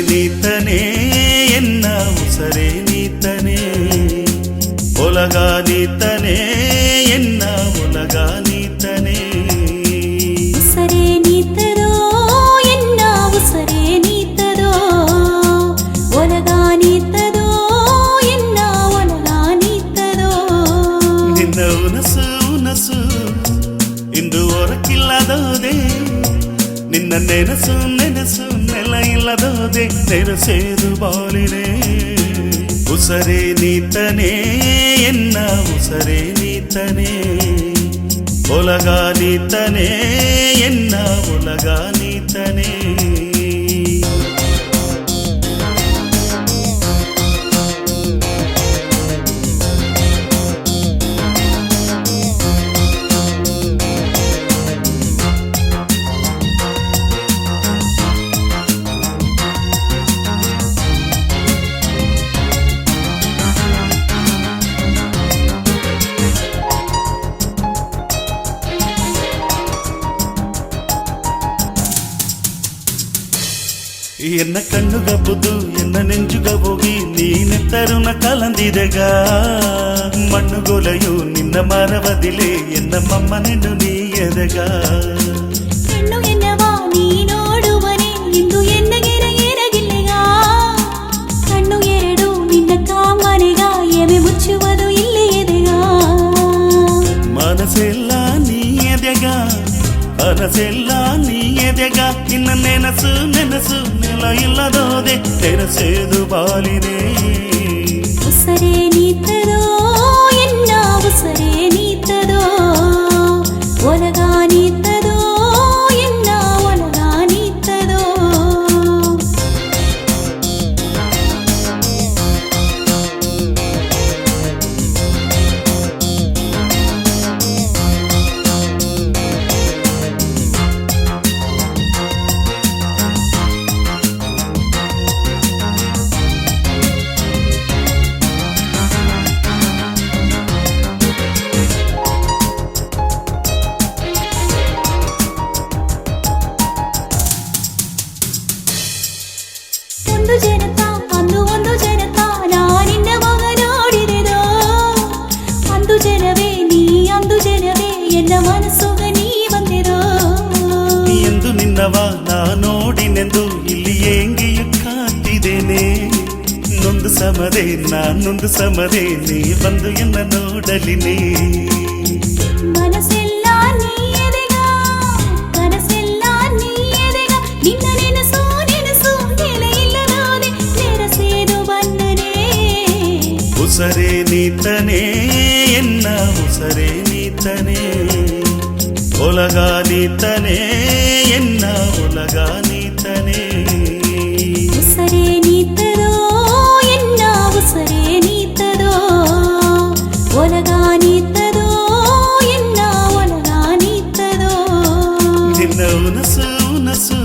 ನೀತನೇ ಎನ್ನ ಉಸರೇ ನೀತನೇ ಒಲಗ ನೀತನೇ ಎನ್ನ ಒಲಗ ನೀತನೇ ಉಸರೇ ನೀತದೋ ಎನ್ನ ಉಸರೇ ನೀತದೋ ಒಲಗ ನೀತದೋ ಎನ್ನ ಒಲಗ ನೀತದೋ ನಿನ್ನ ಉನಸು ಉನಸು ಇಂದು ಹೊರಕಿಲ್ಲದೋದೆ ನಿನ್ನ ನೆನಸು ನೆನಸು ನೆಲ ಇಲ್ಲದೋದೆ ನೆರಸೇದು ಬಾಲಿನೇ ಉಸರೇ ನೀತನೇ ಎನ್ನ ಉಸರೇ ನೀತನೇ ಒಲಗ ನೀತನೇ ಎನ್ನ ಒಲಗ ನೀತನೇ ಎನ್ನ ಕಣ್ಣುಗಬ್ಬುದು ಎನ್ನ ನೆಂಜುಗ ಹೋಗಿ ನೀನೆತ್ತರುನ ಕಲಂದಿದೆಗ ಮಣ್ಣುಗೊಲೆಯು ನಿನ್ನ ಮರವದಿಲೆ ಎನ್ನ ಮಮ್ಮನೆಂದು ನೀ ಎದೆಗ ಹೆಣ್ಣು ಎನ್ನವಾ ನೀ ನೋಡುವನೆ ಇಂದು ಎನ್ನಗೆರ ಎರಗಿಲ್ಲೆಗ ಕಣ್ಣು ಎರಡು ನಿನ್ನ ಕಾಮನೆಗ ಎಮೆ ಮುಚ್ಚುವುದು ಇಲ್ಲಿ ಎದೆಗ ಮನಸ್ಸೆಲ್ಲ ನೀ ಎದೆಗ ಕನಸೆಲ್ಲ ನೀ ಎದೆಗ ನಿನ್ನ ನೆನಸು ನೆನಸು ನೆಲ ಇಲ್ಲದೋದೆ ತೆರಸೇದು ಬಾಲಿನೇ ಉಸರೇ ನೀತದೋ ಎನ್ನ ಉಸರೇ ನೀತದೋ ಒಲಗ ನೀತದೋ ಎನ್ನ ಒಲಗ ನೀತದೋ ಒಂದು ಜನತಾ ಅಂದು ಒಂದು ಜನತಾ ನಾನಿನ್ನ ಮಗ ನೋಡಿದೆದೋ ಅಂದು ಜನವೇ ನೀ ಅಂದು ಜನವೇ ಎನ್ನ ಮನಸ್ಸುಗ ನೀ ಬಂದೆದೋ ಎಂದು ನಿನ್ನವ ನಾ ನೋಡಿನೆಂದು ಇಲ್ಲಿ ಎಂಗೆಯು ಕಾತಿದ್ದೇನೆ ನೊಂದು ಸಮದೆ ನಾನೊಂದು ಸಮದೆ ನೀ ಬಂದು ಎನ್ನ ನೋಡಲಿನೇ ಮನಸ್ಸೆಲ್ಲ ನೀ ಎದೆಗ ಕನಸೆಲ್ಲ ನೀ ಎದೆಗ ನಿನ್ನ ನೆನಸು ನೆನಸು ನೆಲೆ ಇಲ್ಲದೋದೆ ನೆರಸೇದು ಬಂದನೆ ಉಸರೇ ನೀತನೇ ಎನ್ನ ಉಸರೇ ನೀತನೇ ಒಲಗ ನೀತನೇ ಎನ್ನ ಒಲಗ ನೀತನೇ ಉಸರೇ ನೀತದೋ ಎನ್ನ ಉಸರೇ ನೀತದೋ ಒಲಗ ನೀತದೋ ಎನ್ನ ಒಲಗ ನೀತದೋ ನಿನ್ನ ಉನಸು ಉನಸು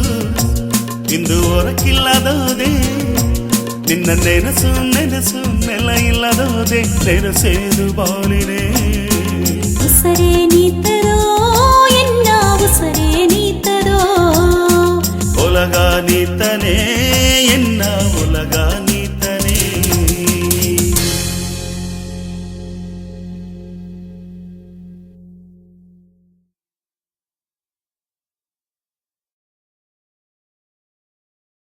ಇಂದು ಹೊರಕಿಲ್ಲದೋದೆ ನಿನ್ನ ನೆನಸು ನೆನಸು ನೆಲ ಇಲ್ಲದೋದೆ ನೆರಸೇದು ಬಾಲಿನೇ ಉಸರೇ ನೀತದೋ ಎನ್ನ ಉಸರೇ ನೀತದೋ ಒಲಗ ನೀತನೇ